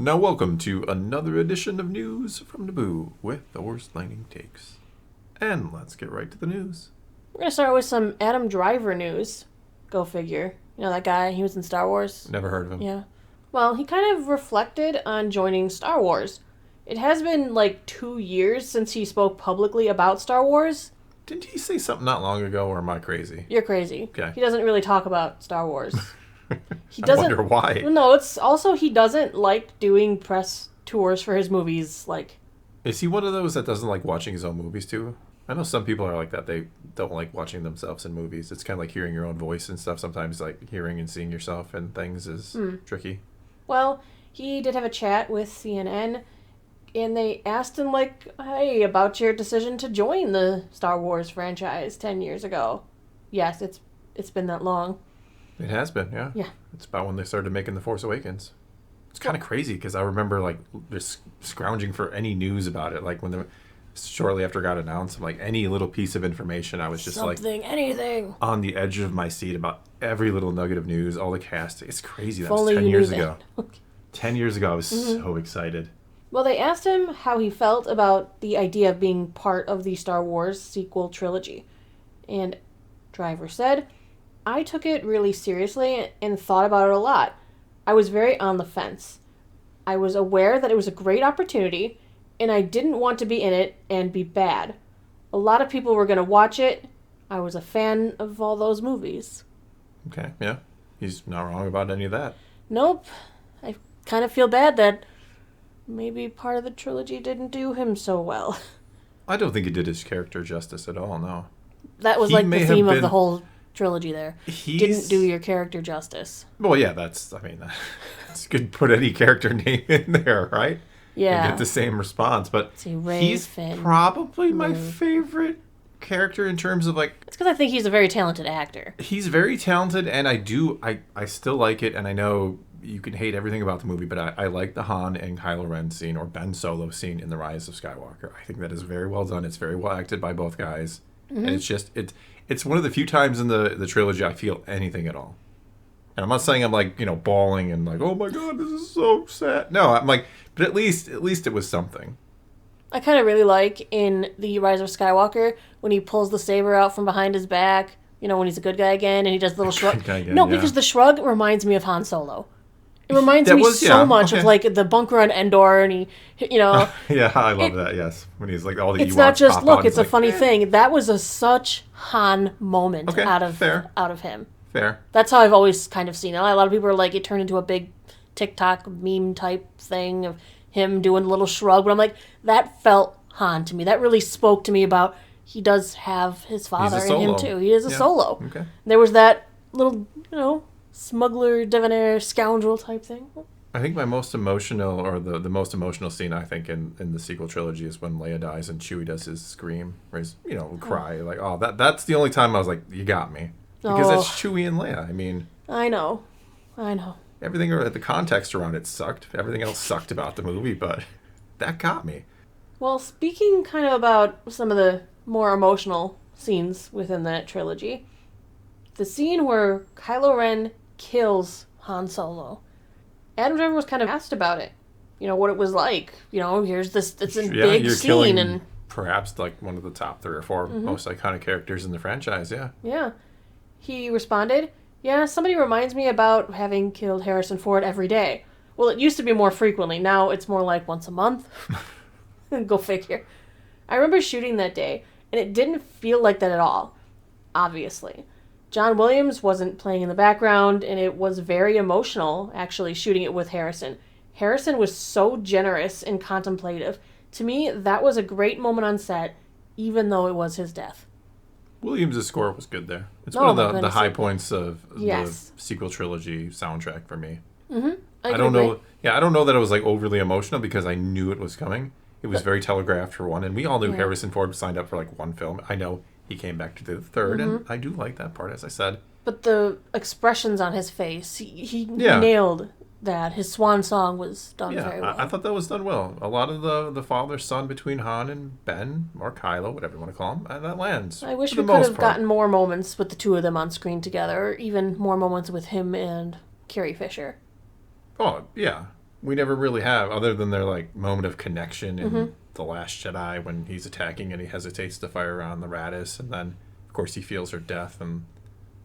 Now welcome to another edition of News from Naboo with the worst lightning takes. And let's get right to the news. We're going to start with some Adam Driver news. Go figure. You know that guy? He was in Star Wars. Never heard of him. Yeah. Well, he kind of reflected on joining Star Wars. It has been like 2 years since he spoke publicly about Star Wars. Didn't he say something not long ago, or am I crazy? You're crazy. Okay. He doesn't really talk about Star Wars. He I wonder why. No, it's also he doesn't like doing press tours for his movies. Like, is he one of those that doesn't like watching his own movies too? I know some people are like that. They don't like watching themselves in movies. It's kind of like hearing your own voice and stuff. Sometimes like hearing and seeing yourself and things is tricky. Well, he did have a chat with CNN, and they asked him, like, hey, about your decision to join the Star Wars franchise 10 years ago. Yes, it's been that long. It has been, yeah. Yeah. It's about when they started making The Force Awakens. It's kind of crazy because I remember like just scrounging for any news about it. Like when shortly after it got announced, I'm like any little piece of information, I was just anything on the edge of my seat about every little nugget of news, all the cast. It's crazy. That if was 10 years that. ago. 10 years ago, I was so excited. Well, they asked him how he felt about the idea of being part of the Star Wars sequel trilogy. And Driver said, I took it really seriously and thought about it a lot. I was very on the fence. I was aware that it was a great opportunity, and I didn't want to be in it and be bad. A lot of people were going to watch it. I was a fan of all those movies. Okay, yeah. He's not wrong about any of that. Nope. I kind of feel bad that maybe part of the trilogy didn't do him so well. I don't think he did his character justice at all, no. That was He like may the have theme of been- the whole trilogy there. Didn't do your character justice. Well, yeah, it's good to put any character name in there, right? Yeah. And get the same response. But See, Ray, he's Finn, probably my Luke. favorite character in terms of like, It's because I think he's a very talented actor. he's very talented, and I still like it, and I know you can hate everything about the movie, but I like the Han and Kylo Ren scene, or Ben Solo scene in The Rise of Skywalker. I think that is very well done. It's very well acted by both guys. And it's just, it's one of the few times in the trilogy I feel anything at all. And I'm not saying I'm like, bawling and like, oh my God, this is so sad. No, I'm like, but at least it was something. I kind of really like in The Rise of Skywalker when he pulls the saber out from behind his back, when he's a good guy again, and he does the little shrug. Because the shrug reminds me of Han Solo. It reminds me so much of like the bunker on Endor, and he. Yeah, I love that. Yes, when he's like all the. It's Ewoks not just pop look. out, It's a like, funny thing. That was a such Han moment out of him. Fair. That's how I've always kind of seen it. A lot of people are like, it turned into a big TikTok meme type thing of him doing a little shrug, but I'm like, that felt Han to me. That really spoke to me about he does have his father in him too. He is a Solo. Okay. There was that little, smuggler, debonair, scoundrel type thing. I think my most emotional, or the most emotional scene, I think, in the sequel trilogy is when Leia dies and Chewie does his scream, or his, cry. Like, oh, that's the only time I was like, you got me. Because that's Chewie and Leia. I mean... I know. Everything, the context around it sucked. Everything else sucked about the movie, but that got me. Well, speaking kind of about some of the more emotional scenes within that trilogy, the scene where Kylo Ren kills Han Solo. Adam Driver was kind of asked about it. What it was like. Here's this, it's a big you're scene. Killing and perhaps like one of the top 3 or 4 most iconic characters in the franchise, yeah. Yeah. He responded, yeah, somebody reminds me about having killed Harrison Ford every day. Well, it used to be more frequently. Now it's more like once a month. Go figure. I remember shooting that day, and it didn't feel like that at all. Obviously. John Williams wasn't playing in the background, and it was very emotional, actually, shooting it with Harrison. Harrison was so generous and contemplative. To me, that was a great moment on set, even though it was his death. Williams' score was good there. It's one of the high points of the sequel trilogy soundtrack for me. Mm-hmm. I don't know. Yeah, I don't know that it was like overly emotional because I knew it was coming. It was very telegraphed for one, and we all knew Harrison Ford signed up for like one film. I know he came back to do the third, and I do like that part, as I said. But the expressions on his face, he nailed that. His swan song was done very well. I thought that was done well. A lot of the father-son between Han and Ben, or Kylo, whatever you want to call him, that lands. I wish we could have gotten more moments with the two of them on screen together, or even more moments with him and Carrie Fisher. Oh, yeah. we never really have, other than their like moment of connection in The Last Jedi when he's attacking and he hesitates to fire on the Raddus, and then of course he feels her death, and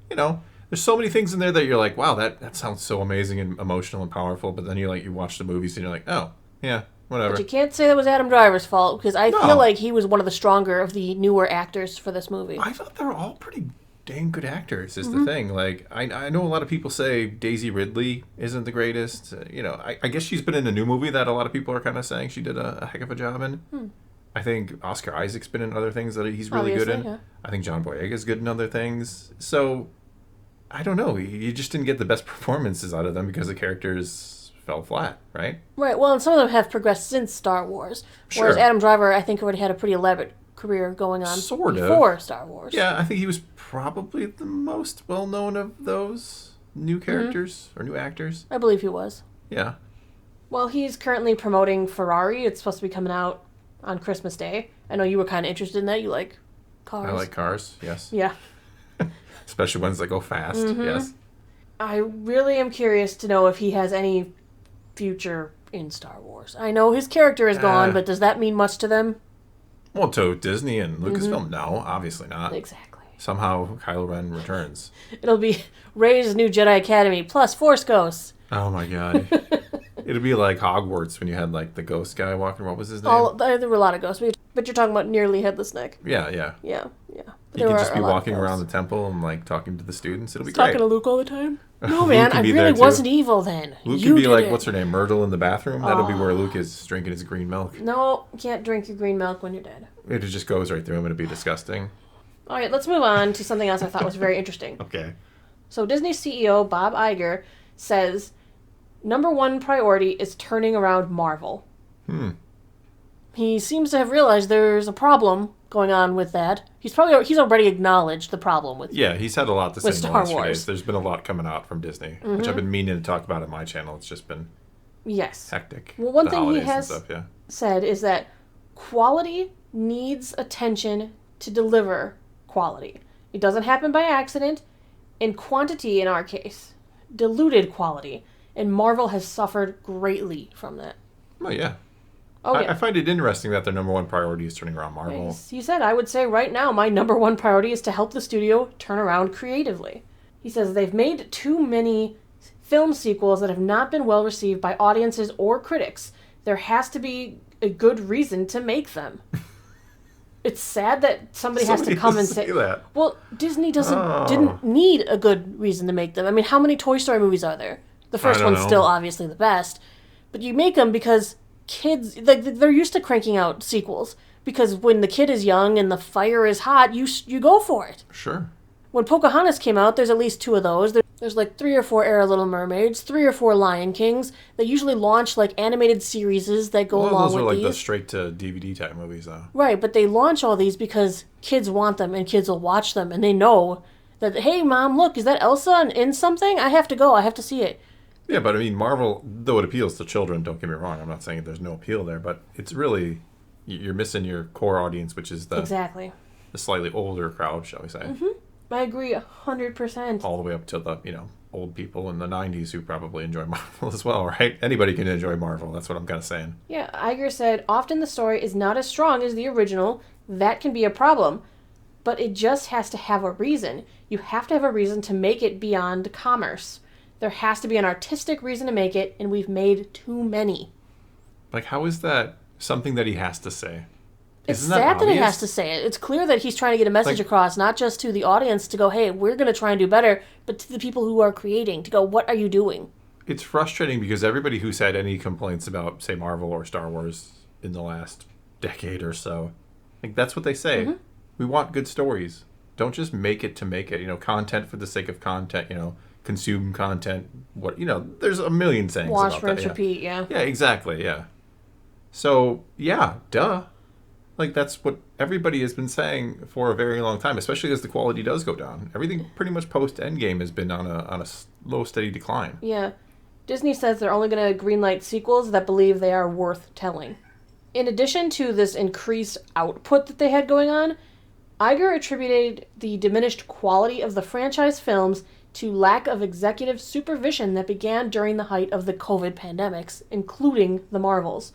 there's so many things in there that you're like, wow, that sounds so amazing and emotional and powerful, but then you watch the movies and you're like, oh yeah, whatever. But you can't say that was Adam Driver's fault, because I No. feel like he was one of the stronger of the newer actors for this movie. I thought they were all pretty dang good actors is the thing. Like, I know a lot of people say Daisy Ridley isn't the greatest. I guess she's been in a new movie that a lot of people are kind of saying she did a heck of a job in. I think Oscar Isaac's been in other things that he's really good in. Yeah. I think John Boyega's good in other things. So, I don't know. You just didn't get the best performances out of them because the characters fell flat, right? Right, well, and some of them have progressed since Star Wars. Sure. Whereas Adam Driver, I think, already had a pretty elaborate career going on Sort of. before Star Wars. Yeah, I think he was probably the most well-known of those new characters or new actors. I believe he was. Yeah. Well, he's currently promoting Ferrari. It's supposed to be coming out on Christmas Day. I know you were kind of interested in that. You like cars. I like cars, yes. Yeah. Especially ones that go fast, yes. I really am curious to know if he has any future in Star Wars. I know his character is gone, but does that mean much to them? Well, to Disney and Lucasfilm, no, obviously not. Exactly. Somehow Kylo Ren returns. It'll be Rey's new Jedi Academy plus Force Ghosts. Oh my god. It'll be like Hogwarts when you had like the ghost guy walking. What was his name? There were a lot of ghosts, but you're talking about nearly headless Nick. Yeah. Yeah. He could just be walking around the temple and like talking to the students. It'll be Talking great. to Luke all the time. No, man, I be really there, too. wasn't evil then. Luke You could be did like, it. what's her name, Myrtle in the bathroom. That'll be where Luke is drinking his green milk. No, you can't drink your green milk when you're dead. It just goes right through him. It'd be disgusting. All right, let's move on to something else I thought was very interesting. Okay. So Disney CEO Bob Iger says, number one priority is turning around Marvel. He seems to have realized there's a problem going on with that. He's already acknowledged the problem with. Yeah, he's had a lot to say With in the Star last few Wars. days. There's been a lot coming out from Disney, which I've been meaning to talk about on my channel. It's just been Yes. hectic. Well, one The thing he holidays and has stuff, yeah. said is that quality needs attention to deliver quality. It doesn't happen by accident. And quantity, in our case, diluted quality. And Marvel has suffered greatly from that. Oh, yeah. Oh, yeah. I find it interesting that their number one priority is turning around Marvel. He said, I would say right now my number one priority is to help the studio turn around creatively. He says they've made too many film sequels that have not been well received by audiences or critics. There has to be a good reason to make them. It's sad that somebody has to come and say that. Well, Disney didn't need a good reason to make them. I mean, how many Toy Story movies are there? The first don't one's know. still obviously the best, but you make them because kids, they're used to cranking out sequels because when the kid is young and the fire is hot, you go for it. Sure. When Pocahontas came out, there's at least 2 of those. There's like 3 or 4 Era Little Mermaids, 3 or 4 Lion Kings. They usually launch like animated series that go along Those are with like these. the straight to DVD type movies, though. Right, but they launch all these because kids want them and kids will watch them and they know that, hey, Mom, look, is that Elsa in something? I have to go. I have to see it. Yeah, but I mean, Marvel, though it appeals to children, don't get me wrong. I'm not saying there's no appeal there, but it's really, you're missing your core audience, which is the Exactly. the slightly older crowd, shall we say. I agree 100%. All the way up to the, old people in the 90s who probably enjoy Marvel as well, right? Anybody can enjoy Marvel. That's what I'm kind of saying. Yeah, Iger said, often the story is not as strong as the original. That can be a problem. But it just has to have a reason. You have to have a reason to make it beyond commerce. There has to be an artistic reason to make it, and we've made too many. Like, how is that something that he has to say? It's Isn't sad that he obvious? has to say it. It's clear that he's trying to get a message Like- across, not just to the audience to go, hey, we're going to try and do better, but to the people who are creating to go, what are you doing? It's frustrating because everybody who's had any complaints about, say, Marvel or Star Wars in the last decade or so, like, that's what they say. We want good stories. Don't just make it to make it. Content for the sake of content, consume content. There's a million sayings Wash, about rinse, that. repeat, yeah. Yeah, exactly, yeah. So, yeah, duh. Like, that's what everybody has been saying for a very long time, especially as the quality does go down. Everything pretty much post-Endgame has been on a slow, steady decline. Yeah. Disney says they're only going to greenlight sequels that believe they are worth telling. In addition to this increased output that they had going on, Iger attributed the diminished quality of the franchise films to lack of executive supervision that began during the height of the COVID pandemics, including the Marvels.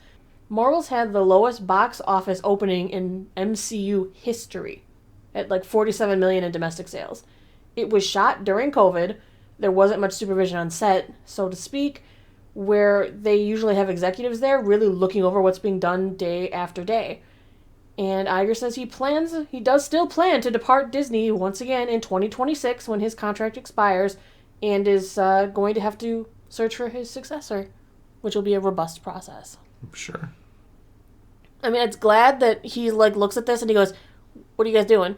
Marvels had the lowest box office opening in MCU history at like $47 million in domestic sales. It was shot during COVID. There wasn't much supervision on set, so to speak, where they usually have executives there really looking over what's being done day after day. And Iger says he does still plan to depart Disney once again in 2026 when his contract expires, and is going to have to search for his successor, which will be a robust process. Sure. I mean, it's glad that he like looks at this and he goes, "What are you guys doing?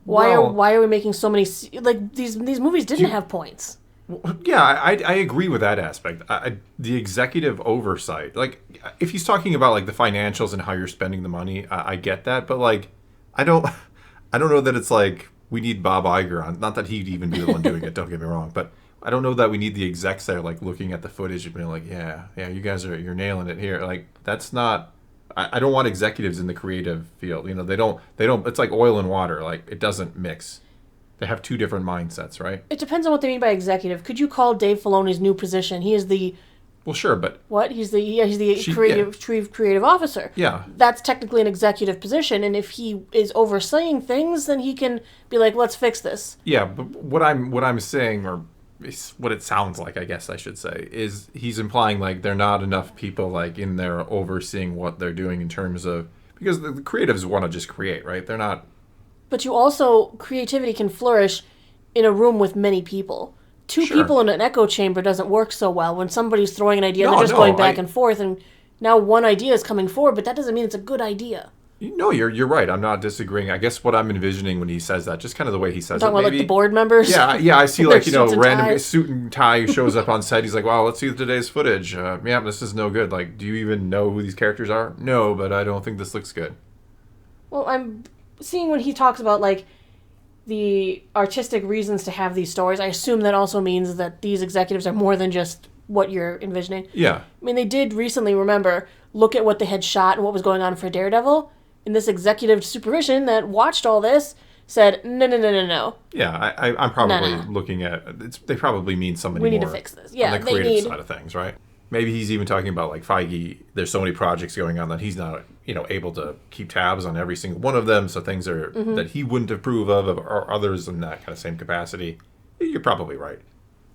Why are we making so many like these movies didn't have points?" Yeah, I agree with that aspect. The executive oversight, like if he's talking about like the financials and how you're spending the money, I get that, but like I don't know that it's like we need Bob Iger on. Not that he'd even be the one doing it. Don't get me wrong, but I don't know that we need the execs there like looking at the footage and being like, yeah, you guys you're nailing it here. Like that's not. I don't want executives in the creative field. You know, they don't. It's like oil and water. Like it doesn't mix. They have two different mindsets, right? It depends on what they mean by executive. Could you call Dave Filoni's new position? He is the... Well, sure, but... What? He's the chief creative officer. Yeah. That's technically an executive position, and if he is overseeing things, then he can be like, let's fix this. Yeah, but what I'm saying, or what it sounds like, I guess I should say, is he's implying like there are not enough people like in there overseeing what they're doing in terms of... Because the creatives want to just create, right? They're not... But you also, creativity can flourish in a room with many people. Two people in an echo chamber doesn't work so well. When somebody's throwing an idea, they're just going back and forth, and now one idea is coming forward, but that doesn't mean it's a good idea. No, you're right. I'm not disagreeing. I guess what I'm envisioning when he says that, just kind of the way he says it. Talking about like the board members? Yeah, I see like, random suit and tie shows up on set. He's like, wow, let's see today's footage. Yeah, this is no good. Like, do you even know who these characters are? No, but I don't think this looks good. Well, I'm... seeing when he talks about, like, the artistic reasons to have these stories, I assume that also means that these executives are more than just what you're envisioning. Yeah. I mean, they did recently, remember, look at what they had shot and what was going on for Daredevil, and this executive supervision that watched all this said, no. Yeah, I'm probably looking at... they probably mean somebody we more need to fix this. Yeah, on the creative side of things, right? Maybe he's even talking about, like, Feige, there's so many projects going on that he's not, able to keep tabs on every single one of them, so things are that he wouldn't approve of, or others in that kind of same capacity. You're probably right.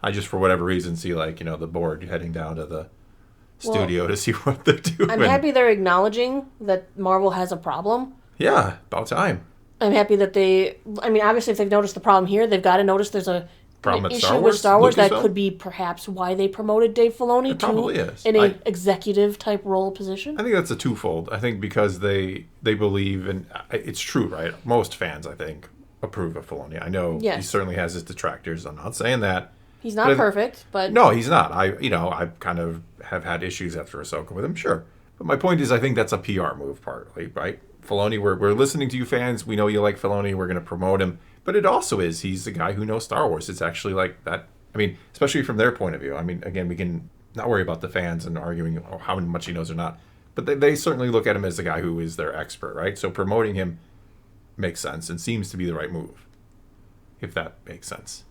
I just, for whatever reason, see, like, the board heading down to the studio to see what they're doing. I'm happy they're acknowledging that Marvel has a problem. Yeah, about time. I'm happy that obviously if they've noticed the problem here, they've got to notice there's an issue with Star Wars. That could be perhaps why they promoted Dave Filoni in an executive type role position. I think that's a twofold. I think because they believe, and it's true, right? Most fans, I think, approve of Filoni. I know he certainly has his detractors. I'm not saying that. He's not perfect, but... No, he's not. I kind of have had issues after Ahsoka with him, sure. But my point is, I think that's a PR move partly, right? Filoni, we're listening to you fans. We know you like Filoni. We're going to promote him. But it also is, he's the guy who knows Star Wars. It's actually like that. I mean, especially from their point of view. I mean, again, we can not worry about the fans and arguing how much he knows or not. But they certainly look at him as the guy who is their expert, right? So promoting him makes sense and seems to be the right move, if that makes sense.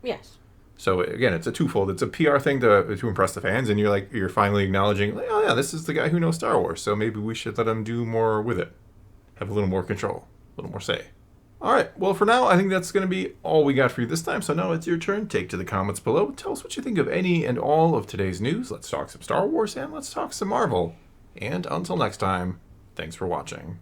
Yes. So again, it's a twofold. It's a PR thing to impress the fans, and you're finally acknowledging, like, oh yeah, this is the guy who knows Star Wars. So maybe we should let him do more with it, have a little more control, a little more say. All right. Well, for now, I think that's going to be all we got for you this time. So now it's your turn. Take to the comments below. Tell us what you think of any and all of today's news. Let's talk some Star Wars and let's talk some Marvel. And until next time, thanks for watching.